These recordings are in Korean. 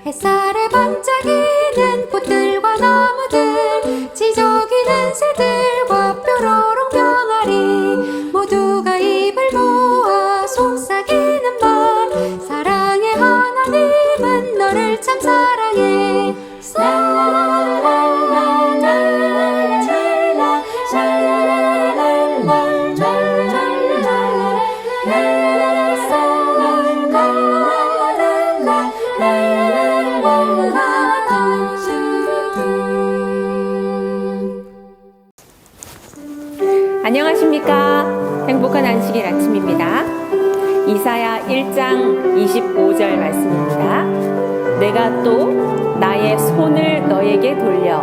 햇살에 반짝이는 꽃들과 나무들, 지저귀는 새들과 뾰로롱 병아리, 모두가 입을 모아 속삭이는 말, 사랑의 하나님은 너를 참 사랑해. 안녕하십니까. 행복한 안식일 아침입니다. 이사야 1장 25절 말씀입니다. 내가 또 나의 손을 너에게 돌려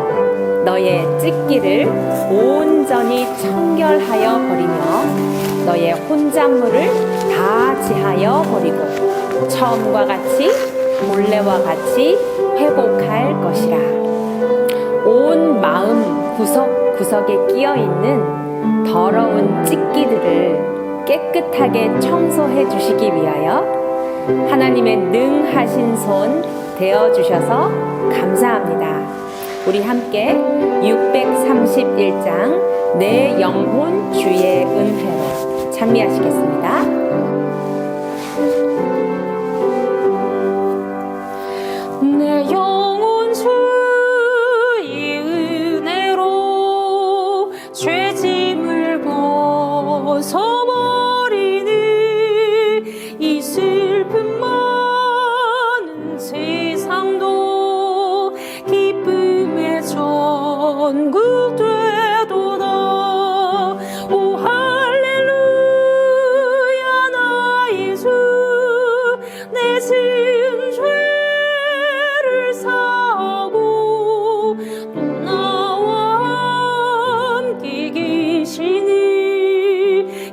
너의 찢기를 온전히 청결하여 버리며 너의 혼잣물을 다 제하여 버리고 처음과 같이 본래와 같이 회복할 것이라. 온 마음 구석구석에 끼어있는 더러운 찢기들을 깨끗하게 청소해 주시기 위하여 하나님의 능하신 손 되어주셔서 감사합니다. 우리 함께 631장 내 영혼 주의 은혜로 찬미하시겠습니다. 내 영혼 주의 은혜로 죄짐을 벗어버리니 이 슬픔 많은 세상도 기쁨의 천국 되도다. 오 할렐루야 나의 주 내 지은 죄를 사하고 또 나와 함께 계시니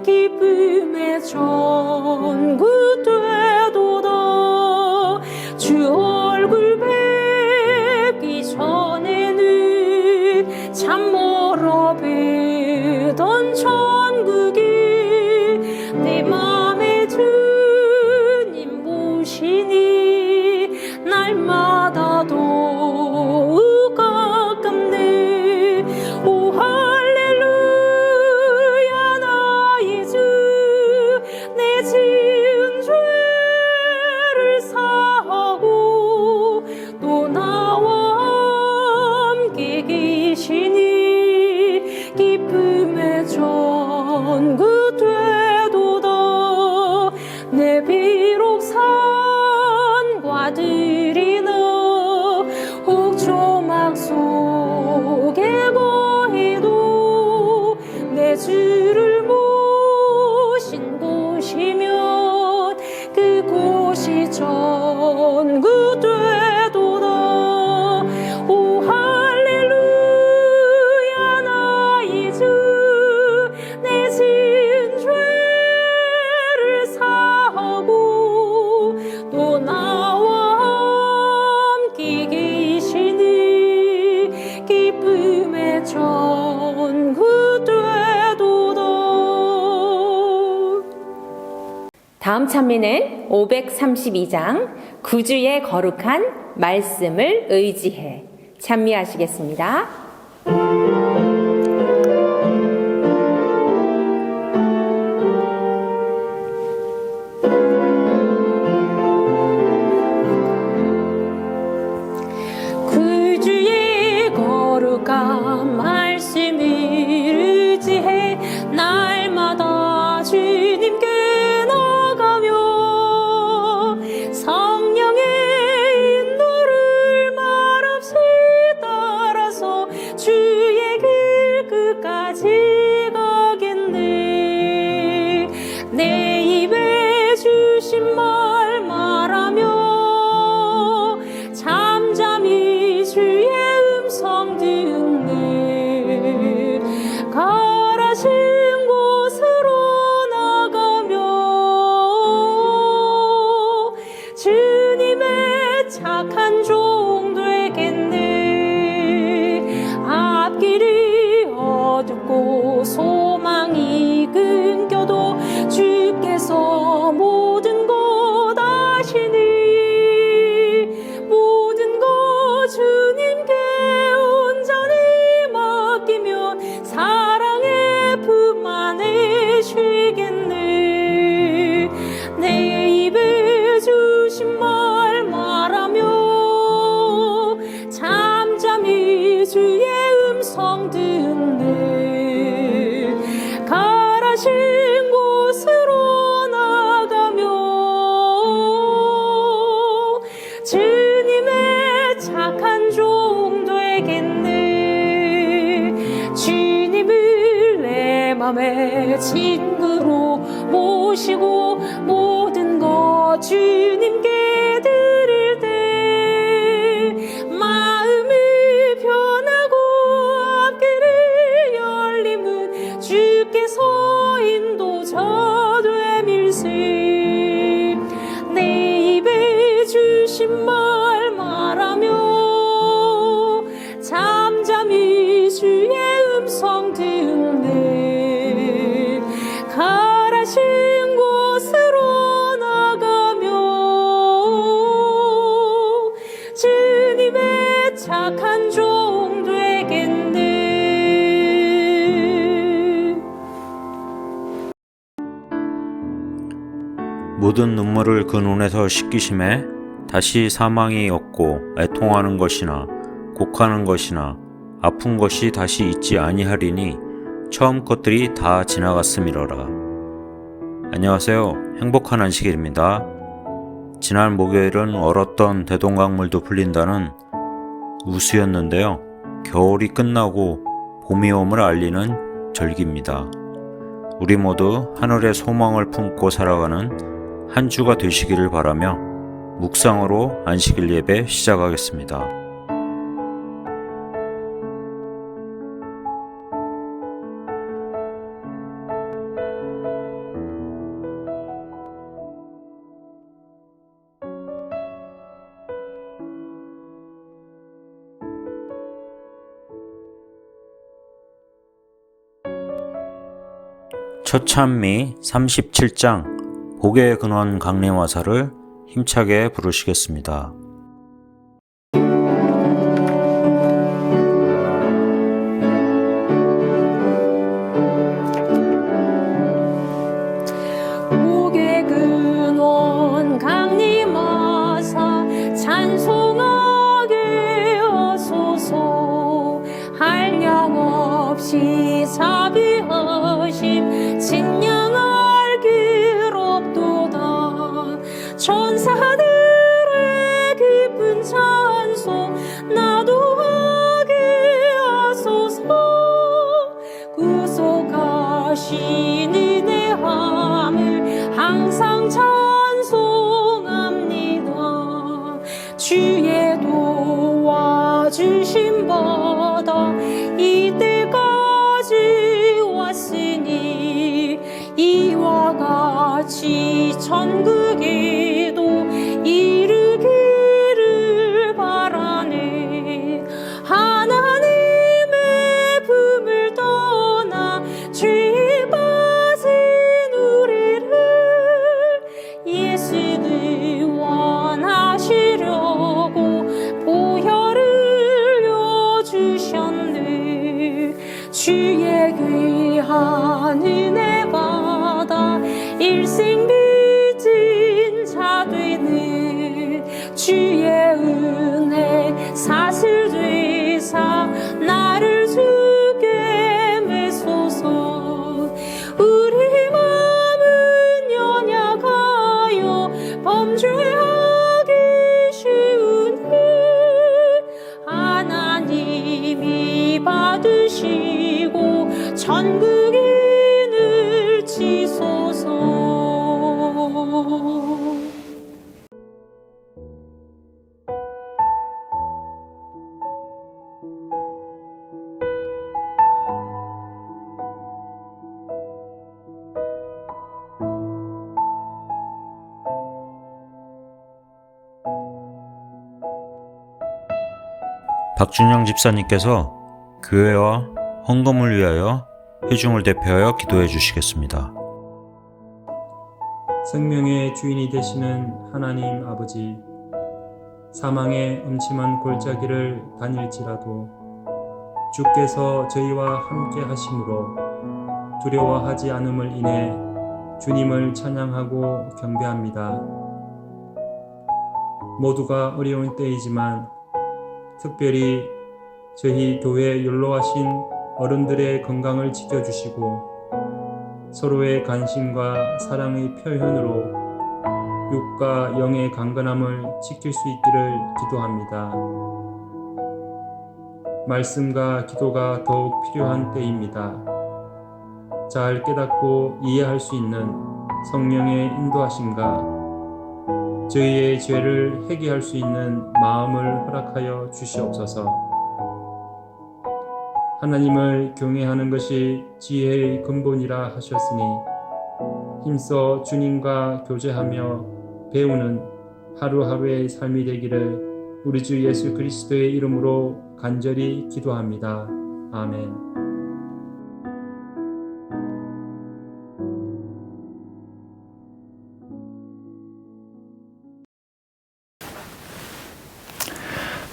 기쁨의 천국 되도다. 주 얼굴 뵙기 전에는 참 멀어 뵈던 천국이 내 맘에 주님 보시니 날마다 더욱 가깝네. 오 할렐루야 나의 주 내 지은 죄를 사하고 또 나와 함께 계시니 기쁨의 천국 되도다. 내 비록 산과 들이나 혹조막 속에 거해도 내 주를 모신 곳이면 그곳이 천국 되도다. 오 할렐루야 나의 주 내 지은 죄를 사하고 또 나와 함께 계시니 기쁨의 천국 되도다. 다음 찬미는 532장 구주의 거룩한 말씀을 의지해 찬미하시겠습니다. 구주의 거룩한 말씀을 의지해 날마다 주님께 나가며 성령의 인도를 말없이 따라서 주의 길 끝까지 가겠네. 내 입에 주신 말 말하며 잠잠히 주의 음성 듣네. 되겠네. 주님을 내 맘의 친구로 모시고 모든 것 주님께 드릴 때 마음이 편하고 앞길이 열림은 주께서 인도자 되밀세. 내 입에 주신 말 말하며 잠잠히 주의 음성 듣네. 가라신 곳으로 나가며 주님의 착한 종 되겠네. 모든 눈물을 그 눈에서 씻기심에 다시 사망이 없고 애통하는 것이나 곡하는 것이나 아픈 것이 다시 있지 아니하리니 처음 것들이 다 지나갔음이러라. 안녕하세요. 행복한 안식일입니다. 지난 목요일은 얼었던 대동강물도 풀린다는 우수였는데요. 겨울이 끝나고 봄이 옴을 알리는 절기입니다. 우리 모두 하늘의 소망을 품고 살아가는 한 주가 되시기를 바라며 묵상으로 안식일 예배 시작하겠습니다. 첫 찬미 37장 복의 근원 강림화사를 힘차게 부르시겠습니다. 복의 근원 강림하사 찬송하게 하소서. 한량없이 자비하심 진양할 길 없도다. 천사들의 기쁜 찬송 나도하게 하소서. 구속하신 은혜함을 항상 찬송합니다. 주의 도와주심 받아 이때까지 왔으니 이와 같이 천국에도 이르기를 바라네. 하나님의 품을 떠나 죄에 빠진 우리를 예수를 원하시려고 보혈을 여주셨네. 주의 귀한 은혜 받아 일생 빚진 자 되는 주의 은혜 사슬 되사 나를 주게 메소서. 우리 마음은 연약하여 범죄하기 쉬우니 하나님이 받으시고 천국인을 치소서. 박준영 집사님께서 교회와 헌금을 위하여 회중을 대표하여 기도해 주시겠습니다. 생명의 주인이 되시는 하나님 아버지, 사망의 음침한 골짜기를 다닐지라도 주께서 저희와 함께 하심으로 두려워하지 않음을 인해 주님을 찬양하고 경배합니다. 모두가 어려운 때이지만 특별히 저희 교회 연로하신 어른들의 건강을 지켜주시고 서로의 관심과 사랑의 표현으로 육과 영의 강건함을 지킬 수 있기를 기도합니다. 말씀과 기도가 더욱 필요한 때입니다. 잘 깨닫고 이해할 수 있는 성령의 인도하심과 저희의 죄를 회개할 수 있는 마음을 허락하여 주시옵소서. 하나님을 경외하는 것이 지혜의 근본이라 하셨으니 힘써 주님과 교제하며 배우는 하루하루의 삶이 되기를 우리 주 예수 그리스도의 이름으로 간절히 기도합니다. 아멘.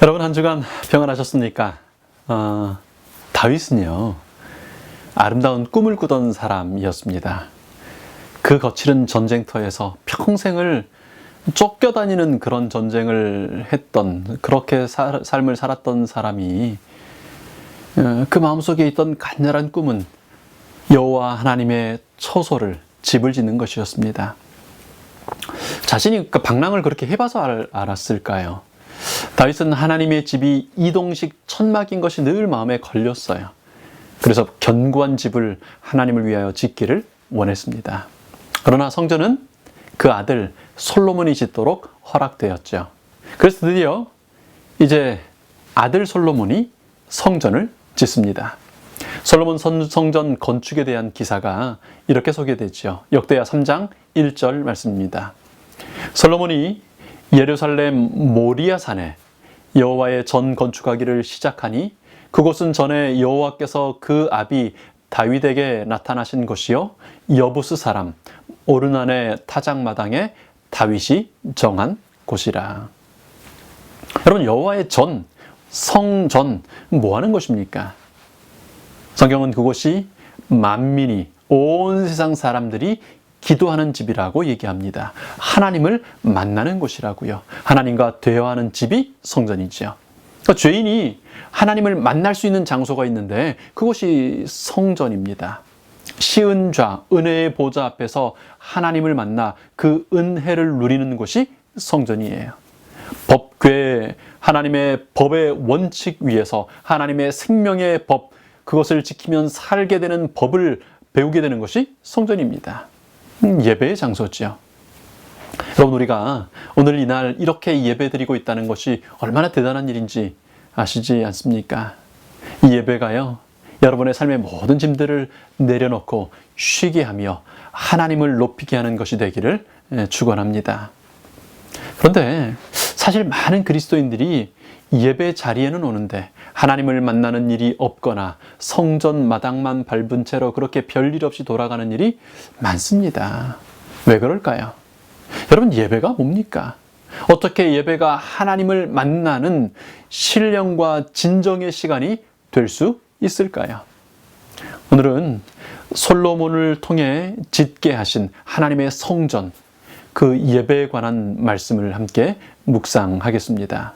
여러분 한 주간 평안하셨습니까? 다윗은요, 아름다운 꿈을 꾸던 사람이었습니다. 그 거칠은 전쟁터에서 평생을 쫓겨다니는 그런 전쟁을 했던, 그렇게 삶을 살았던 사람이 그 마음속에 있던 간절한 꿈은 여호와 하나님의 처소를, 집을 짓는 것이었습니다. 자신이 그 방랑을 그렇게 해봐서 알았을까요? 다윗은 하나님의 집이 이동식 천막인 것이 늘 마음에 걸렸어요. 그래서 견고한 집을 하나님을 위하여 짓기를 원했습니다. 그러나 성전은 그 아들 솔로몬이 짓도록 허락되었죠. 그래서 드디어 이제 아들 솔로몬이 성전을 짓습니다. 솔로몬 성전 건축에 대한 기사가 이렇게 소개되죠. 역대하 3장 1절 말씀입니다. 솔로몬이 예루살렘 모리아 산에 여호와의 전 건축하기를 시작하니 그곳은 전에 여호와께서 그 아비 다윗에게 나타나신 곳이요 여부스 사람 오르난의 타작마당에 다윗이 정한 곳이라. 여러분, 여호와의 전, 성전, 뭐 하는 것입니까? 성경은 그곳이 만민이, 온 세상 사람들이 기도하는 집이라고 얘기합니다. 하나님을 만나는 곳이라고요. 하나님과 대화하는 집이 성전이죠. 그러니까 죄인이 하나님을 만날 수 있는 장소가 있는데 그것이 성전입니다. 시은좌, 은혜의 보좌 앞에서 하나님을 만나 그 은혜를 누리는 곳이 성전이에요. 법궤, 하나님의 법의 원칙 위에서 하나님의 생명의 법, 그것을 지키면 살게 되는 법을 배우게 되는 것이 성전입니다. 예배의 장소죠. 여러분, 우리가 오늘 이날 이렇게 예배드리고 있다는 것이 얼마나 대단한 일인지 아시지 않습니까? 이 예배가요, 여러분의 삶의 모든 짐들을 내려놓고 쉬게 하며 하나님을 높이게 하는 것이 되기를 축원합니다. 그런데 사실 많은 그리스도인들이 예배 자리에는 오는데 하나님을 만나는 일이 없거나 성전 마당만 밟은 채로 그렇게 별일 없이 돌아가는 일이 많습니다. 왜 그럴까요? 여러분, 예배가 뭡니까? 어떻게 예배가 하나님을 만나는 신령과 진정의 시간이 될 수 있을까요? 오늘은 솔로몬을 통해 짓게 하신 하나님의 성전, 그 예배에 관한 말씀을 함께 묵상하겠습니다.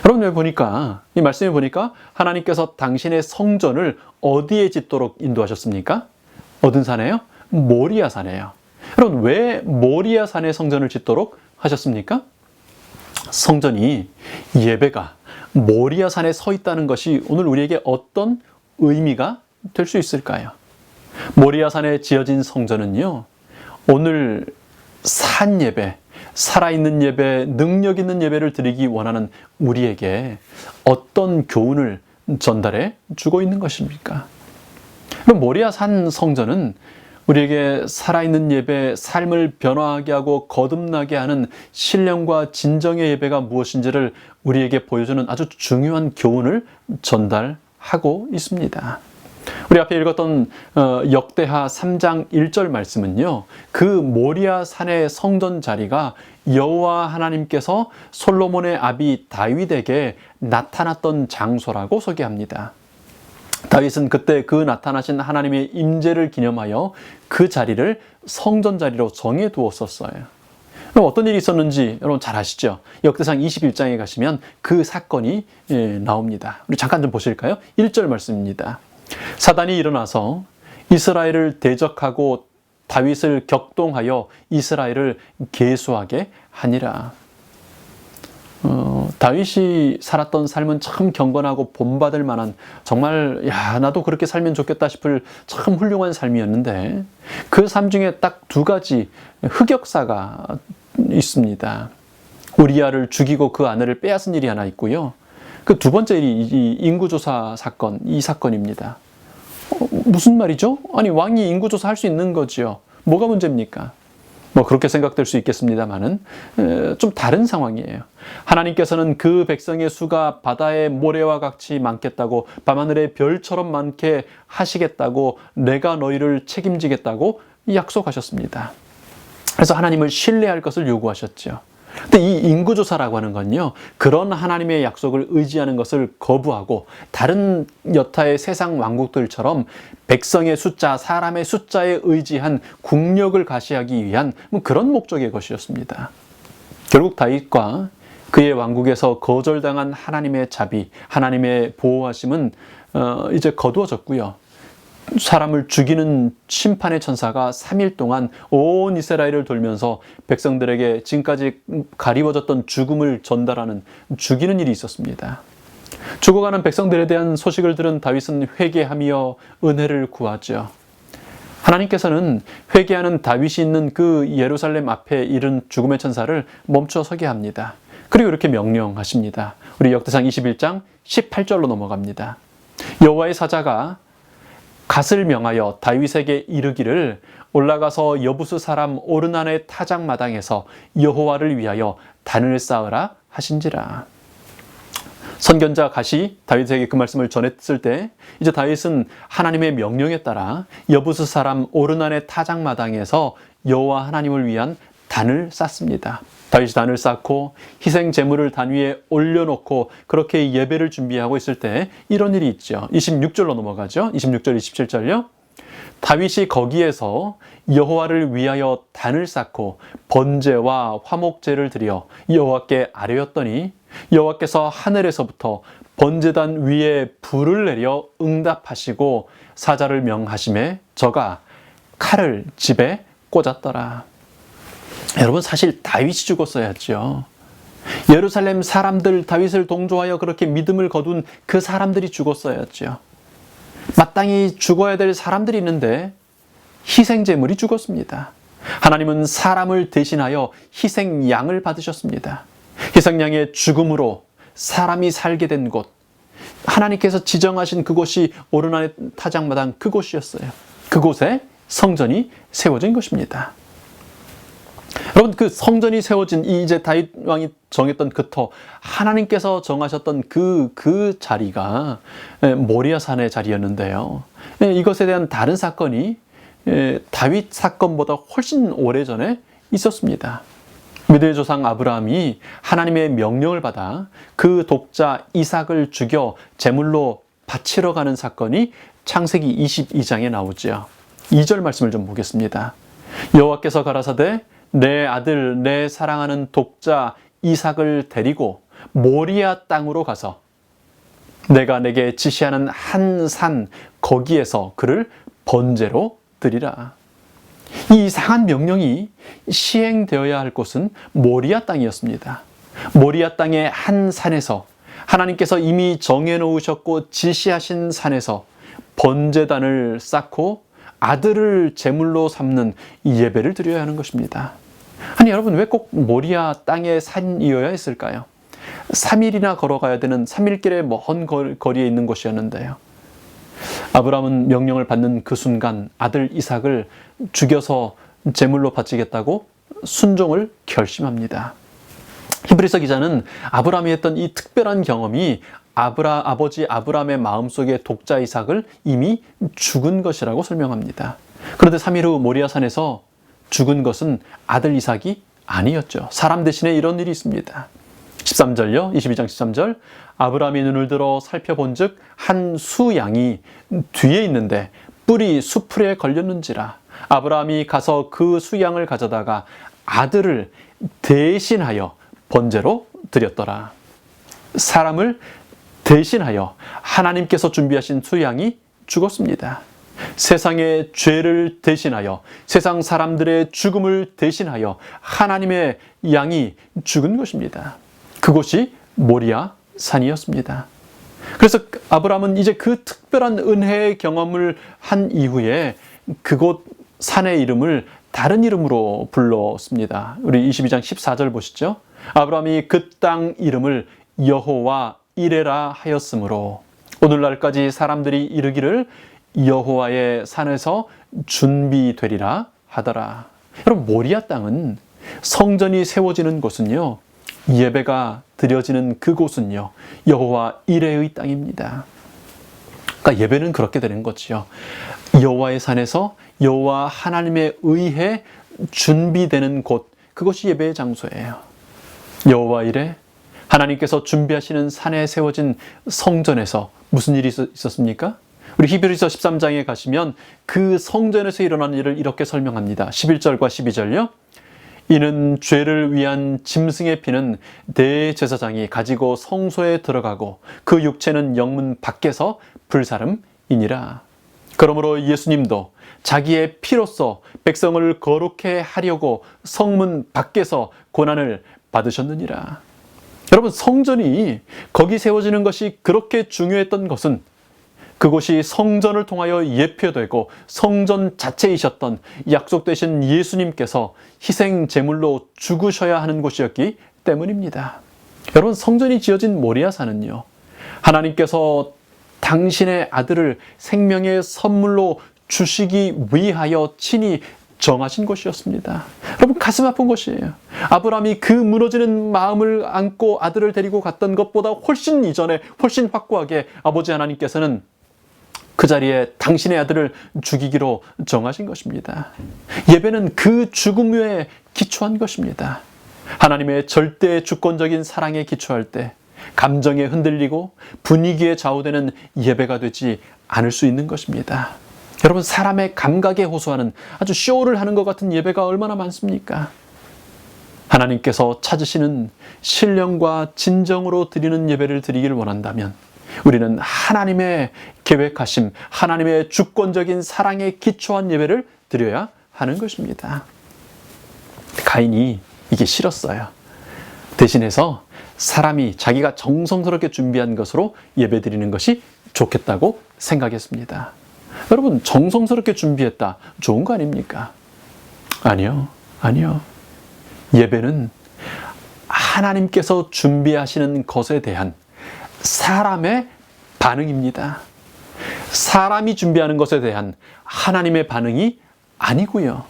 여러분, 여기 보니까, 이 말씀에 보니까 하나님께서 당신의 성전을 어디에 짓도록 인도하셨습니까? 어떤 산에요? 모리아 산에요. 여러분, 왜 모리아 산에 성전을 짓도록 하셨습니까? 성전이, 예배가 모리아 산에 서 있다는 것이 오늘 우리에게 어떤 의미가 될 수 있을까요? 모리아 산에 지어진 성전은요, 오늘 산 예배, 살아있는 예배, 능력 있는 예배를 드리기 원하는 우리에게 어떤 교훈을 전달해 주고 있는 것입니까? 그럼 모리아 산 성전은 우리에게 살아있는 예배, 삶을 변화하게 하고 거듭나게 하는 신령과 진정의 예배가 무엇인지를 우리에게 보여주는 아주 중요한 교훈을 전달하고 있습니다. 우리 앞에 읽었던 역대하 3장 1절 말씀은요, 그 모리아 산의 성전 자리가 여호와 하나님께서 솔로몬의 아비 다윗에게 나타났던 장소라고 소개합니다. 다윗은 그때 그 나타나신 하나님의 임재를 기념하여 그 자리를 성전 자리로 정해 두었었어요. 그럼 어떤 일이 있었는지 여러분 잘 아시죠? 역대상 21장에 가시면 그 사건이 나옵니다. 우리 잠깐 좀 보실까요? 1절 말씀입니다. 사단이 일어나서 이스라엘을 대적하고 다윗을 격동하여 이스라엘을 계수하게 하니라. 다윗이 살았던 삶은 참 경건하고 본받을 만한, 정말 나도 그렇게 살면 좋겠다 싶을 참 훌륭한 삶이었는데, 그 삶 중에 딱 두 가지 흑역사가 있습니다. 우리아를 죽이고 그 아내를 빼앗은 일이 하나 있고요. 그 두 번째 일이 이 인구조사 사건, 이 사건입니다. 무슨 말이죠? 아니, 왕이 인구조사 할 수 있는 거지요. 뭐가 문제입니까? 그렇게 생각될 수 있겠습니다만은 좀 다른 상황이에요. 하나님께서는 그 백성의 수가 바다의 모래와 같이 많겠다고, 밤하늘의 별처럼 많게 하시겠다고, 내가 너희를 책임지겠다고 약속하셨습니다. 그래서 하나님을 신뢰할 것을 요구하셨죠. 근데 이 인구조사라고 하는 건요, 그런 하나님의 약속을 의지하는 것을 거부하고 다른 여타의 세상 왕국들처럼 백성의 숫자, 사람의 숫자에 의지한 국력을 가시하기 위한 그런 목적의 것이었습니다. 결국 다윗과 그의 왕국에서 거절당한 하나님의 자비, 하나님의 보호하심은 이제 거두어졌고요. 사람을 죽이는 심판의 천사가 3일 동안 온 이스라엘을 돌면서 백성들에게 지금까지 가리워졌던 죽음을 전달하는, 죽이는 일이 있었습니다. 죽어가는 백성들에 대한 소식을 들은 다윗은 회개하며 은혜를 구하죠. 하나님께서는 회개하는 다윗이 있는 그 예루살렘 앞에 이른 죽음의 천사를 멈춰 서게 합니다. 그리고 이렇게 명령하십니다. 우리 역대상 21장 18절로 넘어갑니다. 여호와의 사자가 갓을 명하여 다윗에게 이르기를, 올라가서 여부스 사람 오르난의 타작마당에서 여호와를 위하여 단을 쌓으라 하신지라. 선견자 갓이 다윗에게 그 말씀을 전했을 때, 이제 다윗은 하나님의 명령에 따라 여부스 사람 오르난의 타작마당에서 여호와 하나님을 위한 단을 쌓습니다. 다윗이 단을 쌓고 희생 제물을 단 위에 올려놓고 그렇게 예배를 준비하고 있을 때 이런 일이 있죠. 26절로 넘어가죠. 26절, 27절요. 다윗이 거기에서 여호와를 위하여 단을 쌓고 번제와 화목제를 드려 여호와께 아뢰었더니, 여호와께서 하늘에서부터 번제단 위에 불을 내려 응답하시고 사자를 명하심에 저가 칼을 집에 꽂았더라. 여러분, 사실 다윗이 죽었어야죠. 예루살렘 사람들, 다윗을 동조하여 그렇게 믿음을 거둔 그 사람들이 죽었어야죠. 마땅히 죽어야 될 사람들이 있는데 희생제물이 죽었습니다. 하나님은 사람을 대신하여 희생양을 받으셨습니다. 희생양의 죽음으로 사람이 살게 된 곳, 하나님께서 지정하신 그곳이 오르난의 타작마당, 그곳이었어요. 그곳에 성전이 세워진 것입니다. 여러분, 그 성전이 세워진 이제 다윗 왕이 정했던 그 터, 하나님께서 정하셨던 그 자리가 모리아 산의 자리였는데요. 이것에 대한 다른 사건이 다윗 사건보다 훨씬 오래전에 있었습니다. 믿음의 조상 아브라함이 하나님의 명령을 받아 그 독자 이삭을 죽여 제물로 바치러 가는 사건이 창세기 22장에 나오죠. 2절 말씀을 좀 보겠습니다. 여호와께서 가라사대 내 아들 내 사랑하는 독자 이삭을 데리고 모리아 땅으로 가서 내가 내게 지시하는 한 산 거기에서 그를 번제로 드리라. 이 이상한 명령이 시행되어야 할 곳은 모리아 땅이었습니다. 모리아 땅의 한 산에서, 하나님께서 이미 정해놓으셨고 지시하신 산에서 번제단을 쌓고 아들을 제물로 삼는 예배를 드려야 하는 것입니다. 아니 여러분, 왜 꼭 모리아 땅의 산이어야 했을까요? 3일이나 걸어가야 되는 3일길의 먼 거리에 있는 곳이었는데요. 아브라함은 명령을 받는 그 순간 아들 이삭을 죽여서 제물로 바치겠다고 순종을 결심합니다. 히브리서 기자는 아브라함이 했던 이 특별한 경험이 아버지 아브라함의 마음속에 독자 이삭을 이미 죽은 것이라고 설명합니다. 그런데 3일 후 모리아산에서 죽은 것은 아들 이삭이 아니었죠. 사람 대신에 이런 일이 있습니다. 13절요. 22장 13절. 아브라함이 눈을 들어 살펴본즉 한 수양이 뒤에 있는데 뿔이 수풀에 걸렸는지라. 아브라함이 가서 그 수양을 가져다가 아들을 대신하여 번제로 드렸더라. 사람을 대신하여 하나님께서 준비하신 수양이 죽었습니다. 세상의 죄를 대신하여, 세상 사람들의 죽음을 대신하여 하나님의 양이 죽은 것입니다. 그곳이 모리아 산이었습니다. 그래서 아브라함은 이제 그 특별한 은혜의 경험을 한 이후에 그곳 산의 이름을 다른 이름으로 불렀습니다. 우리 22장 14절 보시죠. 아브라함이 그 땅 이름을 여호와 이레라 하였으므로 오늘날까지 사람들이 이르기를 여호와의 산에서 준비되리라 하더라. 여러분, 모리아 땅은 성전이 세워지는 곳은요, 예배가 드려지는 그곳은요, 여호와 이레의 땅입니다. 그러니까 예배는 그렇게 되는 거지요. 여호와의 산에서 여호와 하나님에 의해 준비되는 곳, 그것이 예배의 장소예요. 여호와 이레, 하나님께서 준비하시는 산에 세워진 성전에서 무슨 일이 있었습니까? 우리 히브리서 13장에 가시면 그 성전에서 일어난 일을 이렇게 설명합니다. 11절과 12절요. 이는 죄를 위한 짐승의 피는 대제사장이 가지고 성소에 들어가고 그 육체는 영문 밖에서 불사름이니라. 그러므로 예수님도 자기의 피로써 백성을 거룩해 하려고 성문 밖에서 고난을 받으셨느니라. 여러분, 성전이 거기 세워지는 것이 그렇게 중요했던 것은 그곳이 성전을 통하여 예표되고 성전 자체이셨던 약속되신 예수님께서 희생 제물로 죽으셔야 하는 곳이었기 때문입니다. 여러분, 성전이 지어진 모리아 산은요, 하나님께서 당신의 아들을 생명의 선물로 주시기 위하여 친히 정하신 곳이었습니다. 여러분, 가슴 아픈 것이에요. 아브라함이 그 무너지는 마음을 안고 아들을 데리고 갔던 것보다 훨씬 이전에, 훨씬 확고하게 아버지 하나님께서는 그 자리에 당신의 아들을 죽이기로 정하신 것입니다. 예배는 그 죽음 위에 기초한 것입니다. 하나님의 절대 주권적인 사랑에 기초할 때 감정에 흔들리고 분위기에 좌우되는 예배가 되지 않을 수 있는 것입니다. 여러분, 사람의 감각에 호소하는 아주 쇼를 하는 것 같은 예배가 얼마나 많습니까? 하나님께서 찾으시는 신령과 진정으로 드리는 예배를 드리기를 원한다면 우리는 하나님의 계획하심, 하나님의 주권적인 사랑에 기초한 예배를 드려야 하는 것입니다. 가인이 이게 싫었어요. 대신해서 사람이 자기가 정성스럽게 준비한 것으로 예배 드리는 것이 좋겠다고 생각했습니다. 여러분, 정성스럽게 준비했다, 좋은 거 아닙니까? 아니요. 예배는 하나님께서 준비하시는 것에 대한 사람의 반응입니다. 사람이 준비하는 것에 대한 하나님의 반응이 아니고요.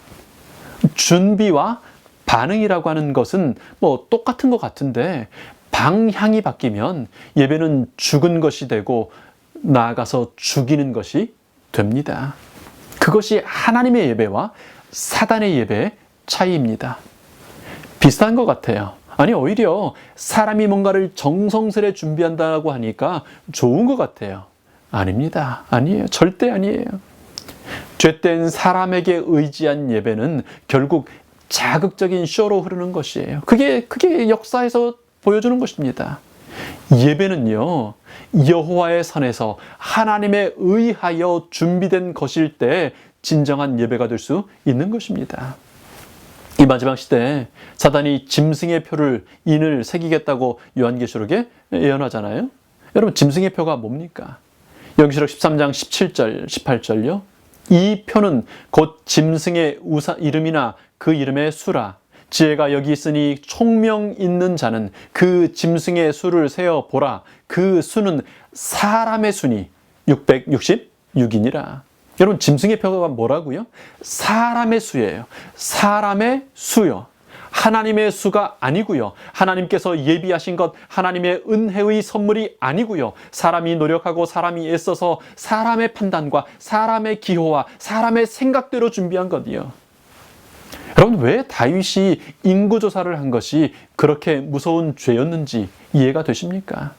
준비와 반응이라고 하는 것은 뭐 똑같은 것 같은데 방향이 바뀌면 예배는 죽은 것이 되고 나아가서 죽이는 것이 됩니다. 그것이 하나님의 예배와 사단의 예배의 차이입니다. 비슷한 것 같아요. 아니, 오히려 사람이 뭔가를 정성스레 준비한다고 하니까 좋은 것 같아요. 아닙니다. 아니에요. 절대 아니에요. 죄된 사람에게 의지한 예배는 결국 자극적인 쇼로 흐르는 것이에요. 그게 역사에서 보여주는 것입니다. 예배는요, 여호와의 산에서 하나님에 의하여 준비된 것일 때 진정한 예배가 될 수 있는 것입니다. 이 마지막 시대에 사단이 짐승의 표를 인을 새기겠다고 요한계시록에 예언하잖아요. 여러분, 짐승의 표가 뭡니까? 영시록 13장 17절, 18절요. 이 표는 곧 짐승의 이름이나 그 이름의 수라. 지혜가 여기 있으니 총명 있는 자는 그 짐승의 수를 세어 보라. 그 수는 사람의 수니 666이니라. 여러분, 짐승의 표가 뭐라고요? 사람의 수예요. 사람의 수요. 하나님의 수가 아니고요. 하나님께서 예비하신 것, 하나님의 은혜의 선물이 아니고요. 사람이 노력하고 사람이 애써서 사람의 판단과 사람의 기호와 사람의 생각대로 준비한 것이요. 여러분, 왜 다윗이 인구조사를 한 것이 그렇게 무서운 죄였는지 이해가 되십니까?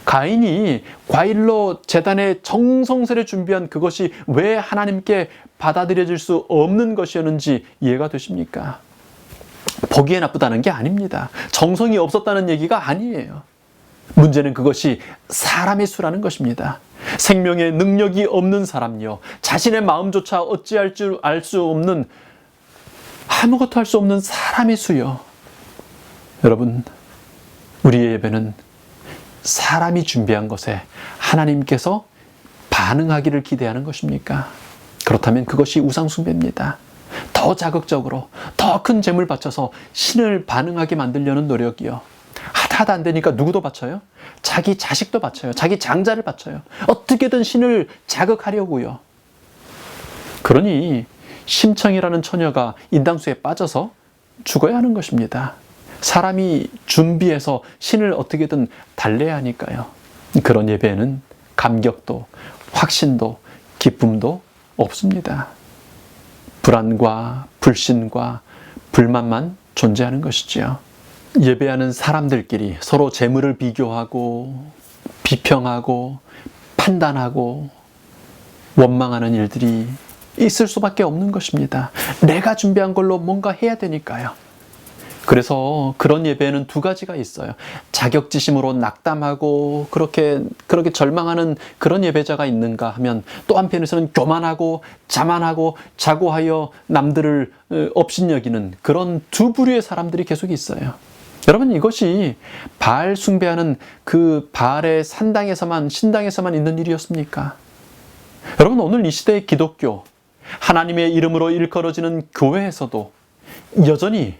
가인이 과일로 제단에 정성스레 준비한 그것이 왜 하나님께 받아들여질 수 없는 것이었는지 이해가 되십니까? 보기에 나쁘다는 게 아닙니다. 정성이 없었다는 얘기가 아니에요. 문제는 그것이 사람의 수라는 것입니다. 생명의 능력이 없는 사람요, 자신의 마음조차 어찌할 줄 알 수 없는, 아무것도 할 수 없는 사람의 수요. 여러분, 우리의 예배는 사람이 준비한 것에 하나님께서 반응하기를 기대하는 것입니까? 그렇다면 그것이 우상숭배입니다. 더 자극적으로 더 큰 재물 바쳐서 신을 반응하게 만들려는 노력이요. 하다 안 되니까 누구도 바쳐요? 자기 자식도 바쳐요. 자기 장자를 바쳐요. 어떻게든 신을 자극하려고요. 그러니 심청이라는 처녀가 인당수에 빠져서 죽어야 하는 것입니다. 사람이 준비해서 신을 어떻게든 달래야 하니까요. 그런 예배에는 감격도 확신도 기쁨도 없습니다. 불안과 불신과 불만만 존재하는 것이지요. 예배하는 사람들끼리 서로 재물을 비교하고 비평하고 판단하고 원망하는 일들이 있을 수밖에 없는 것입니다. 내가 준비한 걸로 뭔가 해야 되니까요. 그래서 그런 예배에는 두 가지가 있어요. 자격지심으로 낙담하고 그렇게 절망하는 그런 예배자가 있는가 하면 또 한편에서는 교만하고 자만하고 자고하여 남들을 업신여기는 그런 두 부류의 사람들이 계속 있어요. 여러분, 이것이 바알 숭배하는 그 바알의 신당에서만 있는 일이었습니까? 여러분, 오늘 이 시대의 기독교, 하나님의 이름으로 일컬어지는 교회에서도 여전히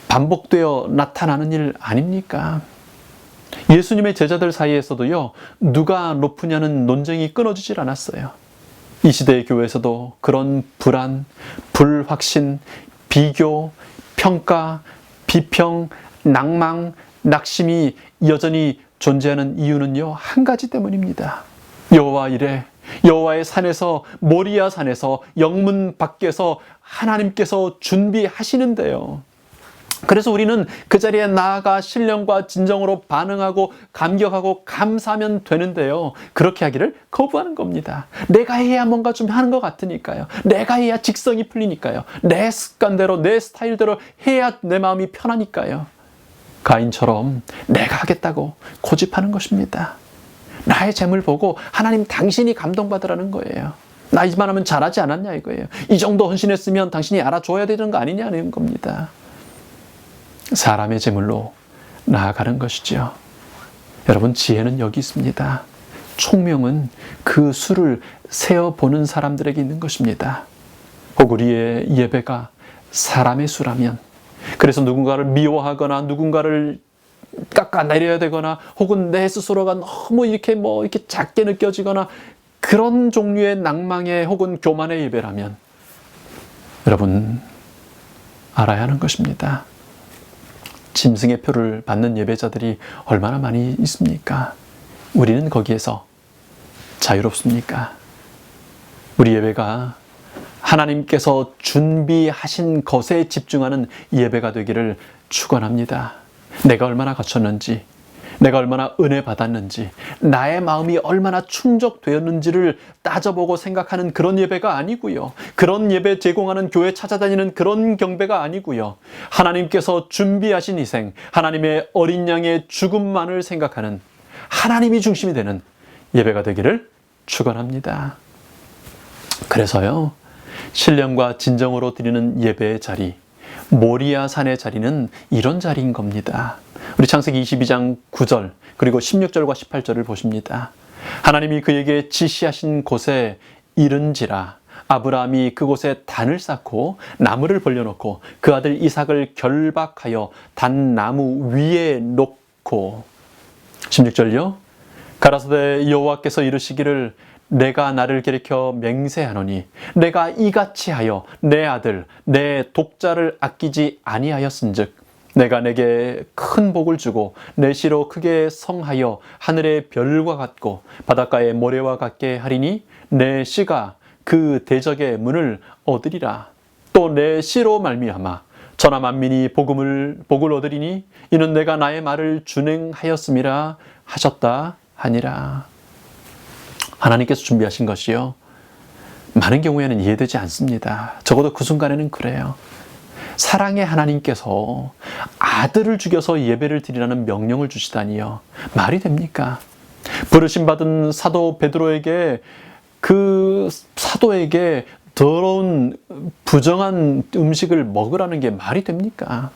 반복되어 나타나는 일 아닙니까? 예수님의 제자들 사이에서도요, 누가 높으냐는 논쟁이 끊어지질 않았어요. 이 시대의 교회에서도 그런 불안, 불확신, 비교, 평가, 비평, 낭망, 낙심이 여전히 존재하는 이유는요, 한 가지 때문입니다. 여호와 이래, 여호와의 산에서, 모리아 산에서, 영문 밖에서 하나님께서 준비하시는데요. 그래서 우리는 그 자리에 나아가 신령과 진정으로 반응하고 감격하고 감사하면 되는데요. 그렇게 하기를 거부하는 겁니다. 내가 해야 뭔가 좀 하는 것 같으니까요. 내가 해야 직성이 풀리니까요. 내 습관대로 내 스타일대로 해야 내 마음이 편하니까요. 가인처럼 내가 하겠다고 고집하는 것입니다. 나의 재물 보고 하나님 당신이 감동받으라는 거예요. 나 이만 하면 잘하지 않았냐 이거예요. 이 정도 헌신했으면 당신이 알아줘야 되는 거 아니냐는 겁니다. 사람의 재물로 나아가는 것이지요. 여러분, 지혜는 여기 있습니다. 총명은 그 수를 세어보는 사람들에게 있는 것입니다. 혹 우리의 예배가 사람의 수라면, 그래서 누군가를 미워하거나 누군가를 깎아내려야 되거나 혹은 내 스스로가 너무 이렇게 작게 느껴지거나 그런 종류의 낭망의 혹은 교만의 예배라면 여러분 알아야 하는 것입니다. 짐승의 표를 받는 예배자들이 얼마나 많이 있습니까? 우리는 거기에서 자유롭습니까? 우리 예배가 하나님께서 준비하신 것에 집중하는 예배가 되기를 축원합니다. 내가 얼마나 거쳤는지, 내가 얼마나 은혜 받았는지, 나의 마음이 얼마나 충족되었는지를 따져보고 생각하는 그런 예배가 아니고요. 그런 예배 제공하는 교회 찾아다니는 그런 경배가 아니고요. 하나님께서 준비하신 희생, 하나님의 어린 양의 죽음만을 생각하는 하나님이 중심이 되는 예배가 되기를 축원합니다. 그래서요, 신령과 진정으로 드리는 예배의 자리, 모리아 산의 자리는 이런 자리인 겁니다. 우리 창세기 22장 9절 그리고 16절과 18절을 보십니다. 하나님이 그에게 지시하신 곳에 이른지라 아브라함이 그곳에 단을 쌓고 나무를 벌려놓고 그 아들 이삭을 결박하여 단나무 위에 놓고 16절요. 가라사대 여호와께서 이르시기를 내가 나를 가리켜 맹세하노니 내가 이같이 하여 내 아들 내 독자를 아끼지 아니하였은즉 내가 내게 큰 복을 주고 내 씨로 크게 성하여 하늘의 별과 같고 바닷가의 모래와 같게 하리니 내 씨가 그 대적의 문을 얻으리라. 또 내 씨로 말미암아 천하 만민이 복을 얻으리니 이는 내가 나의 말을 준행하였음이라 하셨다 하니라. 하나님께서 준비하신 것이요, 많은 경우에는 이해되지 않습니다. 적어도 그 순간에는 그래요. 사랑의 하나님께서 아들을 죽여서 예배를 드리라는 명령을 주시다니요, 말이 됩니까? 부르심받은 사도 베드로에게 그 사도에게 더러운 부정한 음식을 먹으라는 게 말이 됩니까?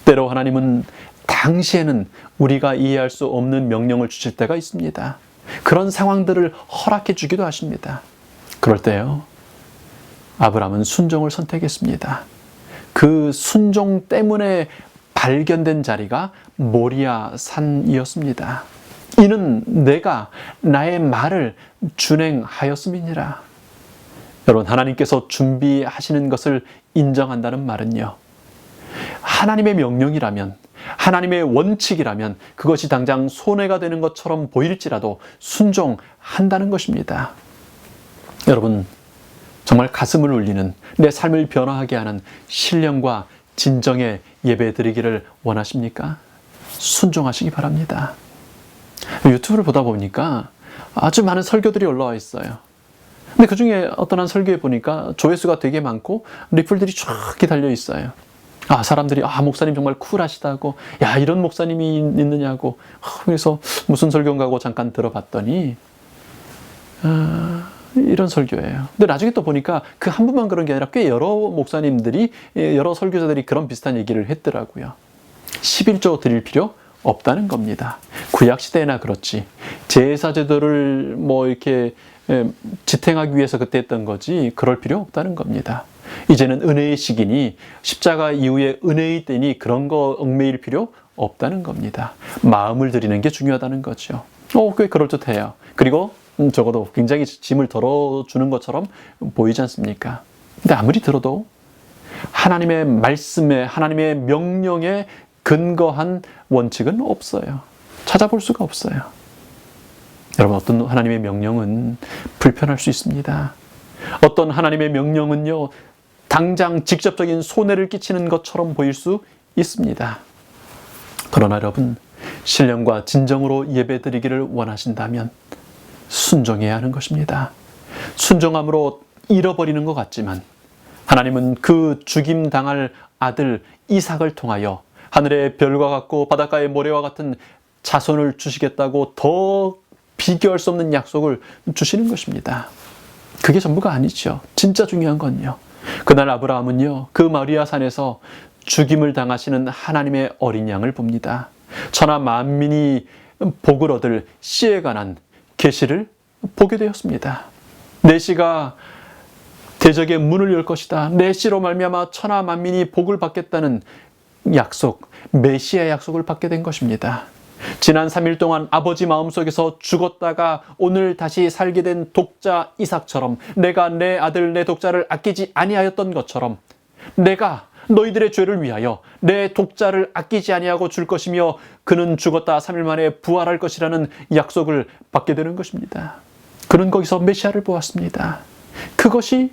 때로 하나님은 당시에는 우리가 이해할 수 없는 명령을 주실 때가 있습니다. 그런 상황들을 허락해 주기도 하십니다. 그럴 때요, 아브라함은 순종을 선택했습니다. 그 순종 때문에 발견된 자리가 모리아 산이었습니다. 이는 내가 나의 말을 준행하였음이니라. 여러분, 하나님께서 준비하시는 것을 인정한다는 말은요, 하나님의 명령이라면, 하나님의 원칙이라면 그것이 당장 손해가 되는 것처럼 보일지라도 순종한다는 것입니다. 여러분, 정말 가슴을 울리는, 내 삶을 변화하게 하는 신령과 진정의 예배 드리기를 원하십니까? 순종하시기 바랍니다. 유튜브를 보다 보니까 아주 많은 설교들이 올라와 있어요. 근데 그 중에 어떤 한 설교에 보니까 조회수가 되게 많고 리플들이 쫙 달려 있어요. 사람들이 목사님 정말 쿨하시다고, 이런 목사님이 있느냐고. 그래서 무슨 설교인가 하고 잠깐 들어봤더니 이런 설교예요. 근데 나중에 또 보니까 그 한 분만 그런 게 아니라 꽤 여러 목사님들이, 여러 설교자들이 그런 비슷한 얘기를 했더라고요. 11조 드릴 필요 없다는 겁니다. 구약시대나 그렇지, 제사제도를 이렇게 지탱하기 위해서 그때 했던 거지, 그럴 필요 없다는 겁니다. 이제는 은혜의 시기니, 십자가 이후에 은혜의 때니 그런 거 얽매일 필요 없다는 겁니다. 마음을 드리는 게 중요하다는 거죠. 꽤 그럴듯해요. 그리고 적어도 굉장히 짐을 덜어주는 것처럼 보이지 않습니까? 근데 아무리 들어도 하나님의 말씀에, 하나님의 명령에 근거한 원칙은 없어요. 찾아볼 수가 없어요. 여러분, 어떤 하나님의 명령은 불편할 수 있습니다. 어떤 하나님의 명령은요, 당장 직접적인 손해를 끼치는 것처럼 보일 수 있습니다. 그러나 여러분, 신령과 진정으로 예배드리기를 원하신다면 순종해야 하는 것입니다. 순종함으로 잃어버리는 것 같지만 하나님은 그 죽임당할 아들 이삭을 통하여 하늘의 별과 같고 바닷가의 모래와 같은 자손을 주시겠다고 더 비교할 수 없는 약속을 주시는 것입니다. 그게 전부가 아니죠. 진짜 중요한 건요, 그날 아브라함은요, 그 모리아 산에서 죽임을 당하시는 하나님의 어린 양을 봅니다. 천하 만민이 복을 얻을 씨에 관한 계시를 보게 되었습니다. 내 씨가 대적의 문을 열 것이다. 내 씨로 말미암아 천하 만민이 복을 받겠다는 약속, 메시아 약속을 받게 된 것입니다. 지난 3일 동안 아버지 마음속에서 죽었다가 오늘 다시 살게 된 독자 이삭처럼, 내가 내 아들 내 독자를 아끼지 아니하였던 것처럼 내가 너희들의 죄를 위하여 내 독자를 아끼지 아니하고 줄 것이며 그는 죽었다 3일 만에 부활할 것이라는 약속을 받게 되는 것입니다. 그는 거기서 메시아를 보았습니다. 그것이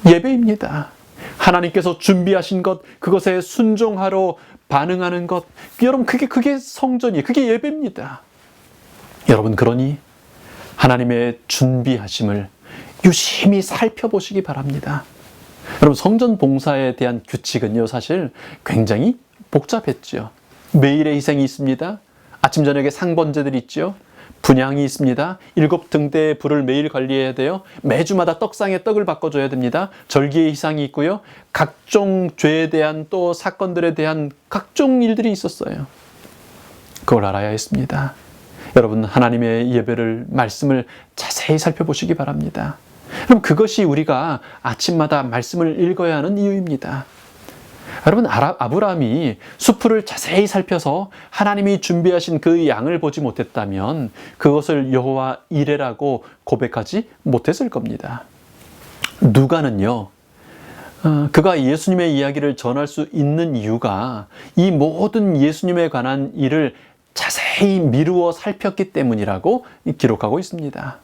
예배입니다. 하나님께서 준비하신 것, 그것에 순종하러 반응하는 것, 여러분, 그게 성전이에요. 그게 예배입니다. 여러분, 그러니 하나님의 준비하심을 유심히 살펴보시기 바랍니다. 여러분, 성전 봉사에 대한 규칙은요, 사실 굉장히 복잡했죠. 매일의 희생이 있습니다. 아침 저녁에 상번제들이 있죠. 분향이 있습니다. 7등대의 불을 매일 관리해야 돼요. 매주마다 떡상에 떡을 바꿔줘야 됩니다. 절기의 희상이 있고요. 각종 죄에 대한, 또 사건들에 대한 각종 일들이 있었어요. 그걸 알아야 했습니다. 여러분, 하나님의 예배를, 말씀을 자세히 살펴보시기 바랍니다. 그럼 그것이 우리가 아침마다 말씀을 읽어야 하는 이유입니다. 여러분, 아브라함이 수풀을 자세히 살펴서 하나님이 준비하신 그 양을 보지 못했다면 그것을 여호와 이레라고 고백하지 못했을 겁니다. 누가는요, 그가 예수님의 이야기를 전할 수 있는 이유가 이 모든 예수님에 관한 일을 자세히 미루어 살폈기 때문이라고 기록하고 있습니다.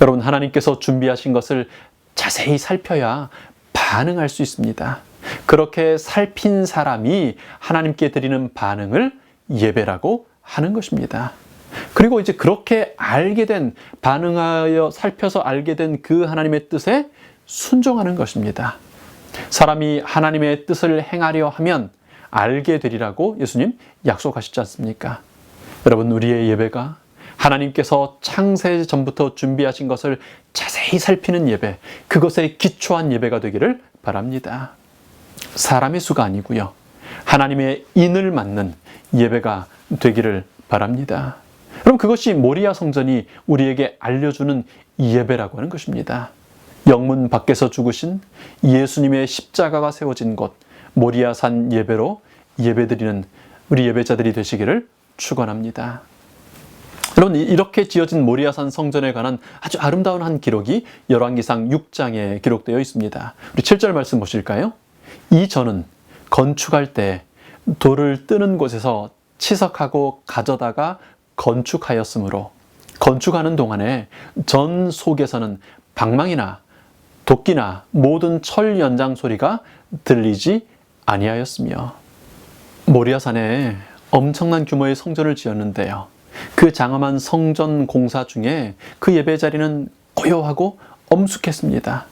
여러분, 하나님께서 준비하신 것을 자세히 살펴야 반응할 수 있습니다. 그렇게 살핀 사람이 하나님께 드리는 반응을 예배라고 하는 것입니다. 그리고 이제 그렇게 알게 된, 반응하여 살펴서 알게 된 그 하나님의 뜻에 순종하는 것입니다. 사람이 하나님의 뜻을 행하려 하면 알게 되리라고 예수님 약속하시지 않습니까? 여러분, 우리의 예배가 하나님께서 창세 전부터 준비하신 것을 자세히 살피는 예배, 그것에 기초한 예배가 되기를 바랍니다. 사람의 수가 아니고요, 하나님의 인을 맞는 예배가 되기를 바랍니다. 그럼 그것이 모리아 성전이 우리에게 알려주는 예배라고 하는 것입니다. 영문 밖에서 죽으신 예수님의 십자가가 세워진 곳 모리아산 예배로 예배드리는 우리 예배자들이 되시기를 축원합니다. 여러분, 이렇게 지어진 모리아산 성전에 관한 아주 아름다운 한 기록이 열왕기상 6장에 기록되어 있습니다. 우리 7절 말씀 보실까요? 이 전은 건축할 때 돌을 뜨는 곳에서 치석하고 가져다가 건축하였으므로 건축하는 동안에 전 속에서는 방망이나 도끼나 모든 철 연장 소리가 들리지 아니하였으며. 모리아산에 엄청난 규모의 성전을 지었는데요. 그 장엄한 성전 공사 중에 그 예배 자리는 고요하고 엄숙했습니다.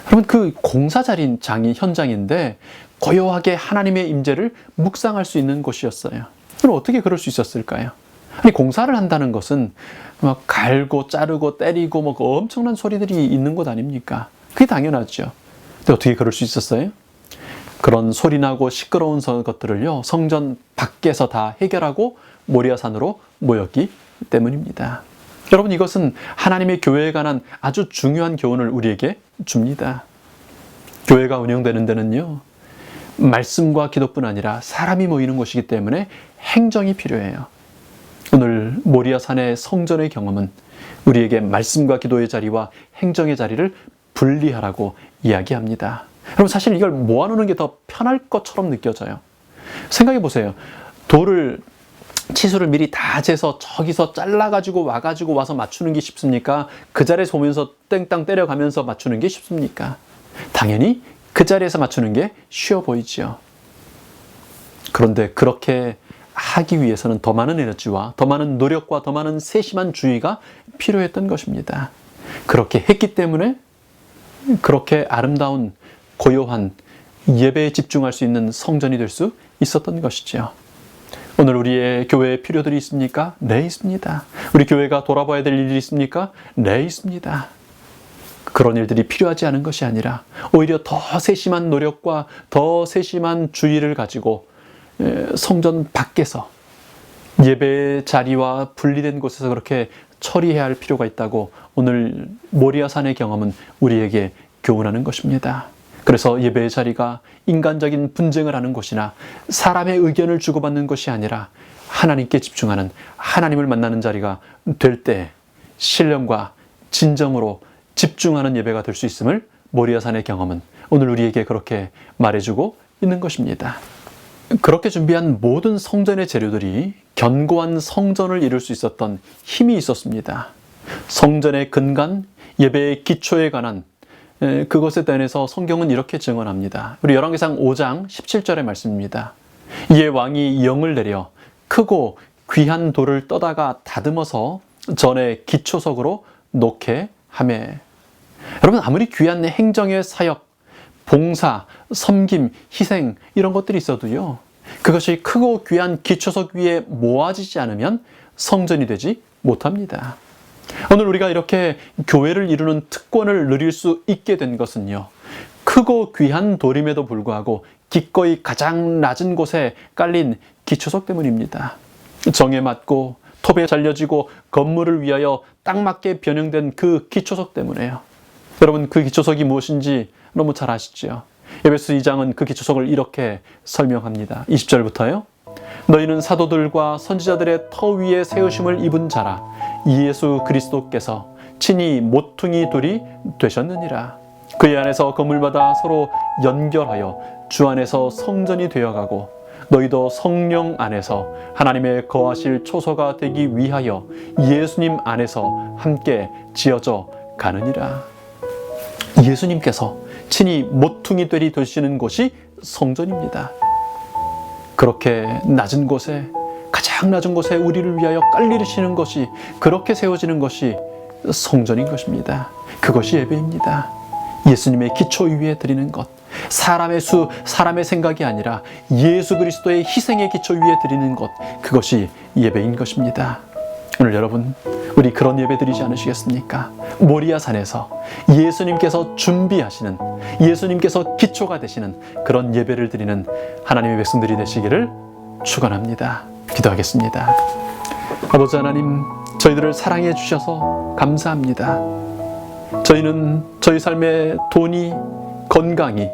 여러분, 그 공사 자리인 현장인데 고요하게 하나님의 임재를 묵상할 수 있는 곳이었어요. 그럼 어떻게 그럴 수 있었을까요? 아니, 공사를 한다는 것은 막 갈고 자르고 때리고 뭐 엄청난 소리들이 있는 것 아닙니까? 그게 당연하죠. 근데 어떻게 그럴 수 있었어요? 그런 소리나고 시끄러운 것들을요, 성전 밖에서 다 해결하고 모리아산으로 모였기 때문입니다. 여러분, 이것은 하나님의 교회에 관한 아주 중요한 교훈을 우리에게 줍니다. 교회가 운영되는 데는요, 말씀과 기도뿐 아니라 사람이 모이는 곳이기 때문에 행정이 필요해요. 오늘 모리아산의 성전의 경험은 우리에게 말씀과 기도의 자리와 행정의 자리를 분리하라고 이야기합니다. 여러분, 사실 이걸 모아놓는 게 더 편할 것처럼 느껴져요. 생각해 보세요. 치수를 미리 다 재서 저기서 잘라가지고 와가지고 와서 맞추는 게 쉽습니까? 그 자리에서 오면서 땡땅 때려가면서 맞추는 게 쉽습니까? 당연히 그 자리에서 맞추는 게 쉬워 보이죠. 그런데 그렇게 하기 위해서는 더 많은 에너지와 더 많은 노력과 더 많은 세심한 주의가 필요했던 것입니다. 그렇게 했기 때문에 그렇게 아름다운 고요한 예배에 집중할 수 있는 성전이 될 수 있었던 것이죠. 오늘 우리의 교회에 필요들이 있습니까? 네, 있습니다. 우리 교회가 돌아봐야 될 일이 있습니까? 네, 있습니다. 그런 일들이 필요하지 않은 것이 아니라 오히려 더 세심한 노력과 더 세심한 주의를 가지고 성전 밖에서 예배 자리와 분리된 곳에서 그렇게 처리해야 할 필요가 있다고 오늘 모리아산의 경험은 우리에게 교훈하는 것입니다. 그래서 예배의 자리가 인간적인 분쟁을 하는 곳이나 사람의 의견을 주고받는 것이 아니라 하나님께 집중하는, 하나님을 만나는 자리가 될 때 신령과 진정으로 집중하는 예배가 될 수 있음을 모리아산의 경험은 오늘 우리에게 그렇게 말해주고 있는 것입니다. 그렇게 준비한 모든 성전의 재료들이 견고한 성전을 이룰 수 있었던 힘이 있었습니다. 성전의 근간, 예배의 기초에 관한 그것에 대해서 성경은 이렇게 증언합니다. 우리 열왕기상 5장 17절의 말씀입니다. 이에 왕이 영을 내려 크고 귀한 돌을 떠다가 다듬어서 전에 기초석으로 놓게 하매. 여러분, 아무리 귀한 행정의 사역, 봉사, 섬김, 희생 이런 것들이 있어도요, 그것이 크고 귀한 기초석 위에 모아지지 않으면 성전이 되지 못합니다. 오늘 우리가 이렇게 교회를 이루는 특권을 누릴 수 있게 된 것은요, 크고 귀한 돌임에도 불구하고 기꺼이 가장 낮은 곳에 깔린 기초석 때문입니다. 정에 맞고 톱에 잘려지고 건물을 위하여 딱 맞게 변형된 그 기초석 때문에요. 여러분, 그 기초석이 무엇인지 너무 잘 아시죠? 에베소 2장은 그 기초석을 이렇게 설명합니다. 20절부터요. 너희는 사도들과 선지자들의 터 위에 세우심을 입은 자라 예수 그리스도께서 친히 모퉁이 돌이 되셨느니라. 그의 안에서 건물마다 서로 연결하여 주 안에서 성전이 되어가고 너희도 성령 안에서 하나님의 거하실 초소가 되기 위하여 예수님 안에서 함께 지어져 가느니라. 예수님께서 친히 모퉁이 돌이 되시는 곳이 성전입니다. 그렇게 낮은 곳에, 가장 낮은 곳에 우리를 위하여 깔리시는 것이, 그렇게 세워지는 것이 성전인 것입니다. 그것이 예배입니다. 예수님의 기초 위에 드리는 것, 사람의 수, 사람의 생각이 아니라 예수 그리스도의 희생의 기초 위에 드리는 것, 그것이 예배인 것입니다. 오늘 여러분, 우리 그런 예배 드리지 않으시겠습니까? 모리아 산에서 예수님께서 준비하시는, 예수님께서 기초가 되시는 그런 예배를 드리는 하나님의 백성들이 되시기를 축원합니다. 기도하겠습니다. 아버지 하나님, 저희들을 사랑해 주셔서 감사합니다. 저희는 저희 삶의 돈이, 건강이,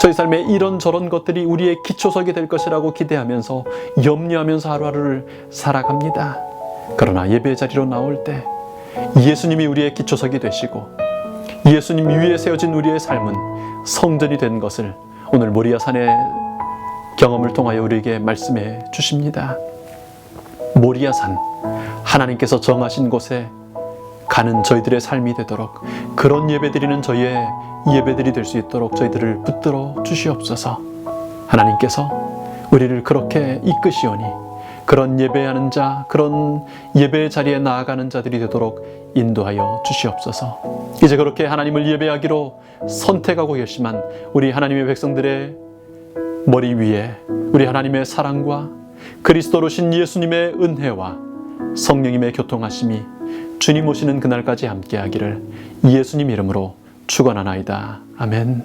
저희 삶의 이런저런 것들이 우리의 기초석이 될 것이라고 기대하면서 염려하면서 하루하루를 살아갑니다. 그러나 예배 자리로 나올 때 예수님이 우리의 기초석이 되시고 예수님 위에 세워진 우리의 삶은 성전이 된 것을 오늘 모리아산의 경험을 통하여 우리에게 말씀해 주십니다. 모리아산, 하나님께서 정하신 곳에 가는 저희들의 삶이 되도록, 그런 예배드리는 저희의 예배들이 될 수 있도록 저희들을 붙들어 주시옵소서. 하나님께서 우리를 그렇게 이끄시오니 그런 예배하는 자, 그런 예배의 자리에 나아가는 자들이 되도록 인도하여 주시옵소서. 이제 그렇게 하나님을 예배하기로 선택하고 결심한 우리 하나님의 백성들의 머리 위에 우리 하나님의 사랑과 그리스도로 신 예수님의 은혜와 성령님의 교통하심이 주님 오시는 그날까지 함께하기를 예수님 이름으로 축원하나이다. 아멘.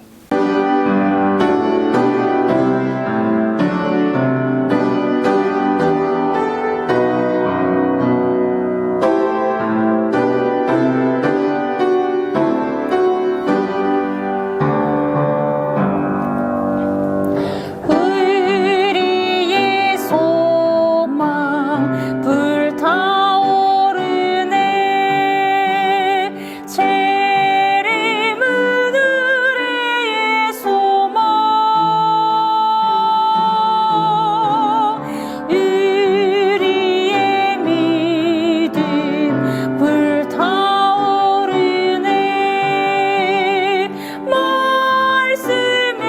우리의 소망 불타오르네. 재림은 의뢰의 소망. 우리의 믿음 불타오르네. 말씀에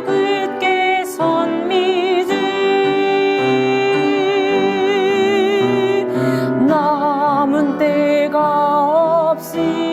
굳게 선 믿음. 남은 때가 없이